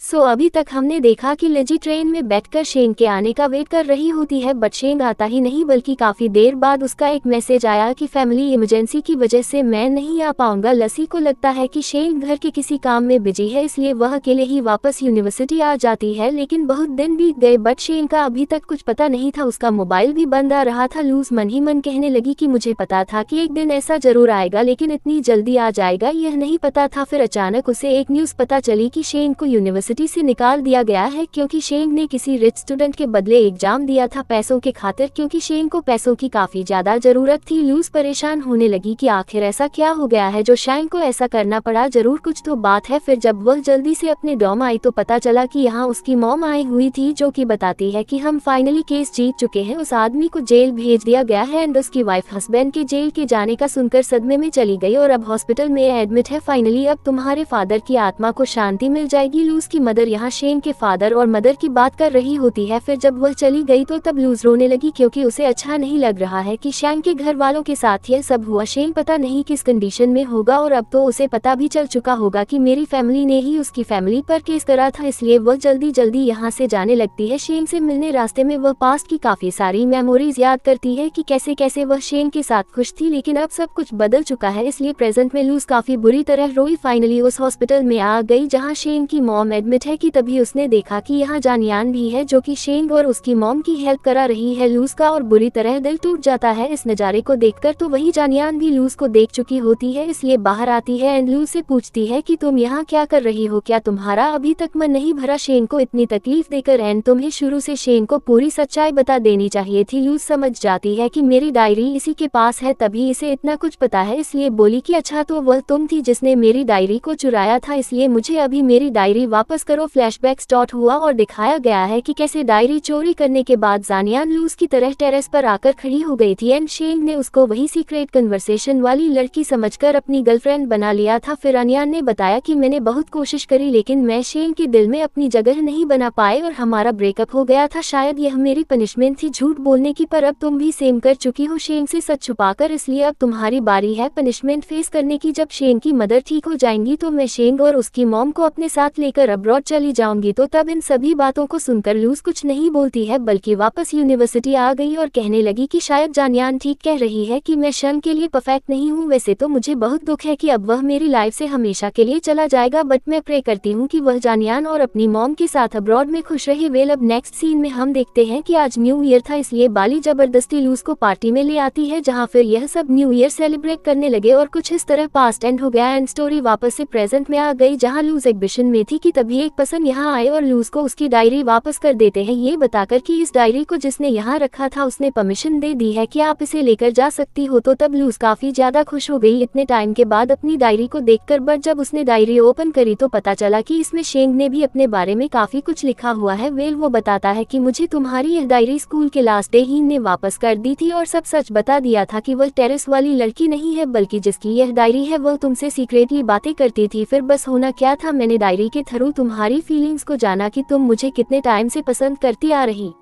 अभी तक हमने देखा कि लिजी ट्रेन में बैठकर शेन के आने का वेट कर रही होती है, बट शेन आता ही नहीं, बल्कि काफी देर बाद उसका एक मैसेज आया कि फैमिली इमरजेंसी की वजह से मैं नहीं आ पाऊंगा। लसी को लगता है कि शेन घर के किसी काम में बिजी है, इसलिए वह अकेले ही वापस यूनिवर्सिटी आ जाती है। लेकिन बहुत दिन बीत गए बट शेन का अभी तक कुछ पता नहीं था, उसका मोबाइल भी बंद आ रहा था। लूज मन ही मन कहने लगी कि मुझे पता था कि एक दिन ऐसा जरूर आएगा, लेकिन इतनी जल्दी आ जाएगा यह नहीं पता था। फिर अचानक उसे एक न्यूज पता चली कि शेन को यूनिवर्सिटी से निकाल दिया गया है, क्योंकि शेन ने किसी रिच स्टूडेंट के बदले एग्जाम दिया था पैसों के खातिर, क्योंकि शेन को पैसों की काफी ज्यादा जरूरत थी। लूज परेशान होने लगी कि आखिर ऐसा क्या हो गया है जो शेन को ऐसा करना पड़ा, जरूर कुछ तो बात है। फिर जब वह जल्दी से अपने डॉर्म आई तो पता चला कि यहाँ उसकी मॉम आई हुई थी, जो कि बताती है कि हम फाइनली केस जीत चुके हैं, उस आदमी को जेल भेज दिया गया है। एंड उसकी वाइफ हस्बैंड के जेल के जाने का सुनकर सदमे में चली गई और अब हॉस्पिटल में एडमिट है। फाइनली अब तुम्हारे फादर की आत्मा को शांति मिल जाएगी। लूज की मदर यहाँ शेन के फादर और मदर की बात कर रही होती है। फिर जब वह चली गई तो तब लूज रोने लगी, क्योंकि उसे अच्छा नहीं लग रहा है कि शेन के घर वालों के साथ यह सब हुआ। शेन पता नहीं किस कंडीशन में होगा और अब तो उसे पता भी चल चुका होगा कि मेरी फैमिली ने ही उसकी फैमिली पर केस करा था, इसलिए वह जल्दी जल्दी यहाँ से जाने लगती है। शेन से मिलने रास्ते में वह पास्ट की काफी सारी मेमोरीज याद करती है कि कैसे कैसे वह शेन के साथ खुश थी, लेकिन अब सब कुछ बदल चुका है, इसलिए प्रेजेंट में लूज काफी बुरी तरह रोई। फाइनली उस हॉस्पिटल में आ गई जहाँ शेन की मॉम एडमिट है कि तभी उसने देखा कि यहाँ जानियान भी है, जो कि शेन और उसकी मॉम की हेल्प करा रही है। लूज का और बुरी तरह दिल टूट जाता है इस नज़ारे को देखकर। तो वही जानियान भी लूज को देख चुकी होती है, इसलिए बाहर आती है एंड लूज से पूछती है कि तुम यहाँ क्या कर रही हो, क्या तुम्हारा अभी तक मन नहीं भरा शेन को इतनी तकलीफ देकर? एंड तुम्हें शुरू से शेन को पूरी सच्चाई बता देनी चाहिए थी। लूज समझ जाती है कि मेरी डायरी इसी के पास है, तभी इसे इतना कुछ पता है, इसलिए बोली कि अच्छा तो वह तुम थी जिसने मेरी डायरी को चुराया था, इसलिए मुझे अभी मेरी डायरी वापस करो। फ्लैशबैक स्टार्ट हुआ और दिखाया गया है कि कैसे डायरी चोरी करने के बाद जानियान लूज की तरह टेरेस पर आकर खड़ी हो गई थी एंड शेन ने उसको वही सीक्रेट कन्वर्सेशन वाली लड़की समझकर अपनी गर्लफ्रेंड बना लिया था। फिर अनियान ने बताया कि मैंने बहुत कोशिश करी, लेकिन मैं शेन के दिल में अपनी जगह नहीं बना पाए और हमारा ब्रेकअप हो गया था, शायद यह मेरी पनिशमेंट थी झूठ बोलने की, पर अब तुम भी सेम कर चुकी हो शेन से सच छुपाकर, इसलिए अब तुम्हारी बारी है पनिशमेंट फेस करने की। जब शेन की मदर ठीक हो जाएंगी तो मैं शेन और उसकी मॉम को अपने साथ लेकर अब्रॉड चली जाऊंगी। तो तब इन सभी बातों को सुनकर लूज कुछ नहीं बोलती है, बल्कि वापस यूनिवर्सिटी आ गई और कहने लगी कि शायद जानियान ठीक कह रही है कि मैं शन के लिए परफेक्ट नहीं हूँ। वैसे तो मुझे बहुत दुख है कि अब वह मेरी लाइफ से हमेशा के लिए चला जाएगा, बट मैं प्रे करती हूँ कि वह जानियान और अपनी मॉम के साथ अब्रॉड में खुश रहे। वेल अब नेक्स्ट सीन में हम देखते हैं कि आज न्यू ईयर था, इसलिए बाली जबरदस्ती लूज को पार्टी में ले आती है, जहाँ फिर यह सब न्यू ईयर सेलिब्रेट करने लगे और कुछ इस तरह पास्ट एंड हो गया एंड स्टोरी वापस से प्रेजेंट में आ गई, जहाँ लूज एग्जिबिशन में थी कि तभी एक पर्सन यहाँ आए और लूज को उसकी डायरी वापस कर देते हैं, ये बताकर कि इस डायरी को जिसने यहाँ रखा था उसने परमिशन दे दी है कि आप इसे लेकर जा सकती हो। तो तब लूज काफी ज्यादा खुश हो गई इतने टाइम के बाद अपनी डायरी को देखकर, बट जब उसने डायरी ओपन करी तो पता चला कि इसमें शेंग ने भी अपने बारे में काफी कुछ लिखा हुआ है। वेल वो बताता है कि मुझे तुम्हारी यह डायरी स्कूल के लास्ट डे ही ने वापस कर दी थी और सब सच बता दिया था कि वह टेरेस वाली लड़की नहीं है, बल्कि जिसकी यह डायरी है वह तुमसे सीक्रेटली बातें करती थी। फिर बस होना क्या था, मैंने डायरी के थ्रू तुम्हारी फीलिंग्स को जाना कि तुम मुझे कितने टाइम से पसंद करती आ रही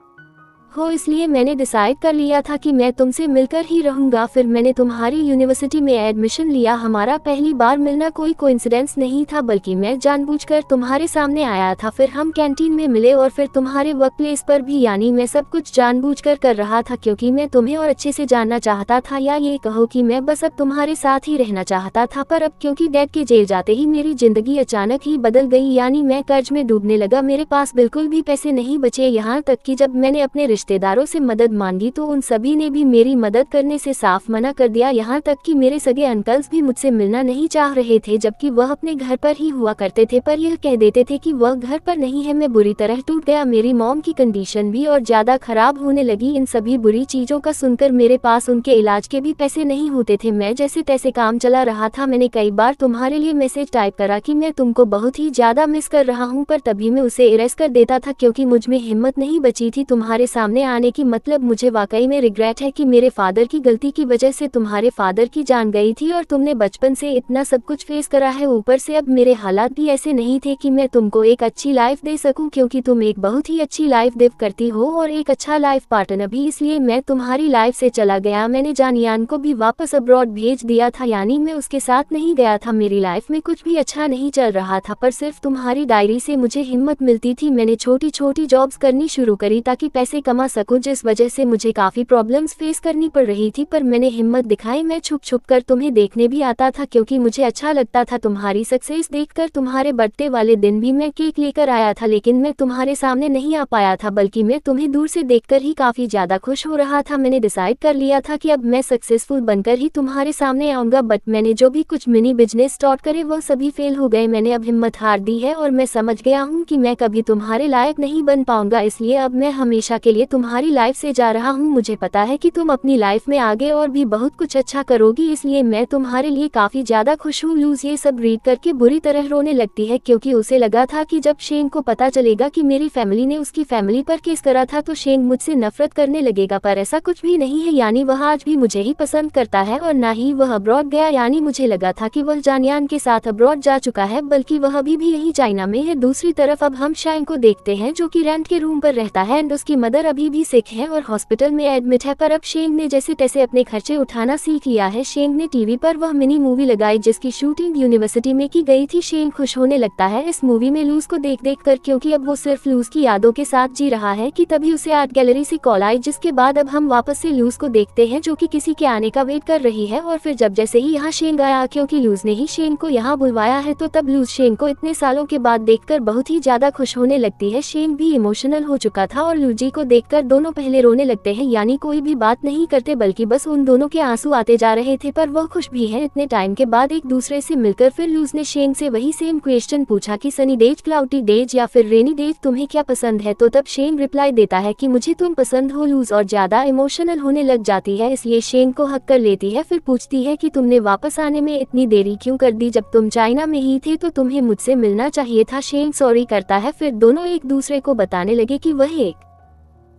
हो, इसलिए मैंने डिसाइड कर लिया था कि मैं तुमसे मिलकर ही रहूंगा। फिर मैंने तुम्हारी यूनिवर्सिटी में एडमिशन लिया। हमारा पहली बार मिलना कोई कोइंसिडेंस नहीं था, बल्कि मैं जानबूझकर तुम्हारे सामने आया था। फिर हम कैंटीन में मिले और फिर तुम्हारे वर्क प्लेस पर भी, यानी मैं सब कुछ जानबूझकर कर रहा था क्योंकि मैं तुम्हें और अच्छे से जानना चाहता था, या ये कहो कि मैं बस अब तुम्हारे साथ ही रहना चाहता था। पर अब क्योंकि डैड के जेल जाते ही मेरी जिंदगी अचानक ही बदल गई, यानी मैं कर्ज में डूबने लगा, मेरे पास बिल्कुल भी पैसे नहीं बचे, यहाँ तक कि जब मैंने अपने रिश्तेदारों से मदद मांगी तो उन सभी ने भी मेरी मदद करने से साफ मना कर दिया, यहाँ तक कि मेरे सगे अंकल्स भी मुझसे मिलना नहीं चाह रहे थे, जबकि वह अपने घर पर ही हुआ करते थे, पर यह कह देते थे कि वह घर पर नहीं है। मैं बुरी तरह टूट गया, मेरी मॉम की कंडीशन भी और ज्यादा खराब होने लगी। इन सभी बुरी चीजों का सुनकर मेरे पास उनके इलाज के भी पैसे नहीं होते थे, मैं जैसे तैसे काम चला रहा था। मैंने कई बार तुम्हारे लिए मैसेज टाइप करा कि मैं तुमको बहुत ही ज्यादा मिस कर रहा हूँ, पर तभी मैं उसे इरेज कर देता था क्योंकि मुझ में हिम्मत नहीं बची थी तुम्हारे सामने सामने आने की मतलब मुझे वाकई में रिग्रेट है कि मेरे फादर की गलती की वजह से तुम्हारे फादर की जान गई थी और तुमने बचपन से इतना सब कुछ फेस करा है। ऊपर से अब मेरे हालात भी ऐसे नहीं थे कि मैं तुमको एक अच्छी लाइफ दे सकूं, क्योंकि तुम एक बहुत ही अच्छी लाइफ देव करती हो और एक अच्छा लाइफ पार्टनर भी, इसलिए मैं तुम्हारी लाइफ से चला गया। मैंने जानियान को भी वापस अब्रॉड भेज दिया था, यानी मैं उसके साथ नहीं गया था। मेरी लाइफ में कुछ भी अच्छा नहीं चल रहा था, पर सिर्फ तुम्हारी डायरी से मुझे हिम्मत मिलती थी। मैंने छोटी छोटी जॉब्स करनी शुरू करी ताकि पैसे कमा सकूं, जिस वजह से मुझे काफी प्रॉब्लम्स फेस करनी पड़ रही थी, पर मैंने हिम्मत दिखाई। मैं छुप छुप कर तुम्हें देखने भी आता था क्योंकि मुझे अच्छा लगता था तुम्हारी सक्सेस देखकर। तुम्हारे बर्थडे वाले दिन भी मैं केक लेकर आया था, लेकिन मैं तुम्हारे सामने नहीं आ पाया था, बल्कि मैं तुम्हें दूर से देखकर ही काफी ज्यादा खुश हो रहा था। मैंने डिसाइड कर लिया था कि अब मैं सक्सेसफुल बनकर ही तुम्हारे सामने आऊंगा, बट मैंने जो भी कुछ मिनी बिजनेस स्टार्ट करे वह सभी फेल हो गए। मैंने अब हिम्मत हार दी है और मैं समझ गया हूँ कि मैं कभी तुम्हारे लायक नहीं बन पाऊंगा, इसलिए अब मैं हमेशा के लिए तुम्हारी लाइफ से जा रहा हूँ। मुझे पता है कि तुम अपनी लाइफ में आगे और भी बहुत कुछ अच्छा करोगी, इसलिए मैं तुम्हारे लिए काफी ज्यादा खुश हूँ। लूज ये सब रीड करके बुरी तरह रोने लगती है क्योंकि उसे लगा था कि जब शेन को पता चलेगा कि मेरी फैमिली ने उसकी फैमिली पर केस करा था तो शेन मुझसे नफरत करने लगेगा, पर ऐसा कुछ भी नहीं है। यानी वह आज भी मुझे ही पसंद करता है और ना ही वह अब्रॉड गया। यानी मुझे लगा था कि वह जानियान के साथ अब्रॉड जा चुका है, बल्कि वह अभी भी यही चाइना में है। दूसरी तरफ अब हम शाइन को देखते हैं जो कि रेंट के रूम पर रहता है एंड उसकी मदर अभी भी सिक है और हॉस्पिटल में एडमिट है, पर अब शेन ने जैसे तैसे अपने खर्चे उठाना सीख लिया है। शेन ने टीवी पर वह मिनी मूवी लगाई जिसकी शूटिंग यूनिवर्सिटी में की गई थी। शेन खुश होने लगता है इस मूवी में लूज को देख देख कर, क्योंकि अब वो सिर्फ लूज की यादों के साथ जी रहा है कि तभी उसे आर्ट गैलरी से कॉल आई, जिसके बाद अब हम वापस से लूज को देखते हैं जो कि किसी के आने का वेट कर रही है। और फिर जब जैसे ही यहाँ शेन आया, क्योंकि लूज ने ही शेन को यहाँ बुलवाया है, तो तब लूज शेन को इतने सालों के बाद देखकर बहुत ही ज्यादा खुश होने लगती है। शेन भी इमोशनल हो चुका था और लूजी को देखकर दोनों पहले रोने लगते हैं, यानी कोई भी बात नहीं करते बल्कि बस उन दोनों के आंसू आते जा रहे थे, पर वह खुश भी है इतने टाइम के बाद एक दूसरे से मिलकर। फिर लूज ने शेन से वही सेम क्वेश्चन पूछा कि सनी डेज, क्लाउडी डेज या फिर रेनी डेज, तुम्हें क्या पसंद है? तो तब शेन रिप्लाई देता है कि मुझे तुम पसंद हो। लूज और ज्यादा इमोशनल होने लग जाती है, इसलिए शेन को हक कर लेती है। फिर पूछती है कि तुमने वापस आने में इतनी देरी क्यों कर दी? जब तुम चाइना में ही थे तो तुम्हें मुझसे मिलना चाहिए था। शेन सॉरी करता है। फिर दोनों एक दूसरे को बताने लगे कि वह एक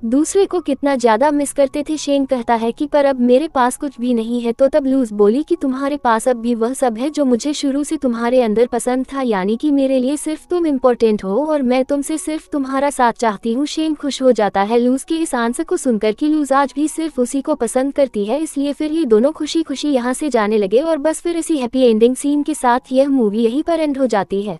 दूसरे को कितना ज्यादा मिस करते थे। शेन कहता है कि पर अब मेरे पास कुछ भी नहीं है। तो तब लूज बोली कि तुम्हारे पास अब भी वह सब है जो मुझे शुरू से तुम्हारे अंदर पसंद था, यानी कि मेरे लिए सिर्फ तुम इम्पोर्टेंट हो और मैं तुमसे सिर्फ तुम्हारा साथ चाहती हूँ। शेन खुश हो जाता है लूज के इस आंसर को सुनकर कि लूज आज भी सिर्फ उसी को पसंद करती है, इसलिए फिर ये दोनों खुशी खुशी यहाँ से जाने लगे और बस फिर इसी हैप्पी एंडिंग सीन के साथ यह मूवी यहीं पर एंड हो जाती है।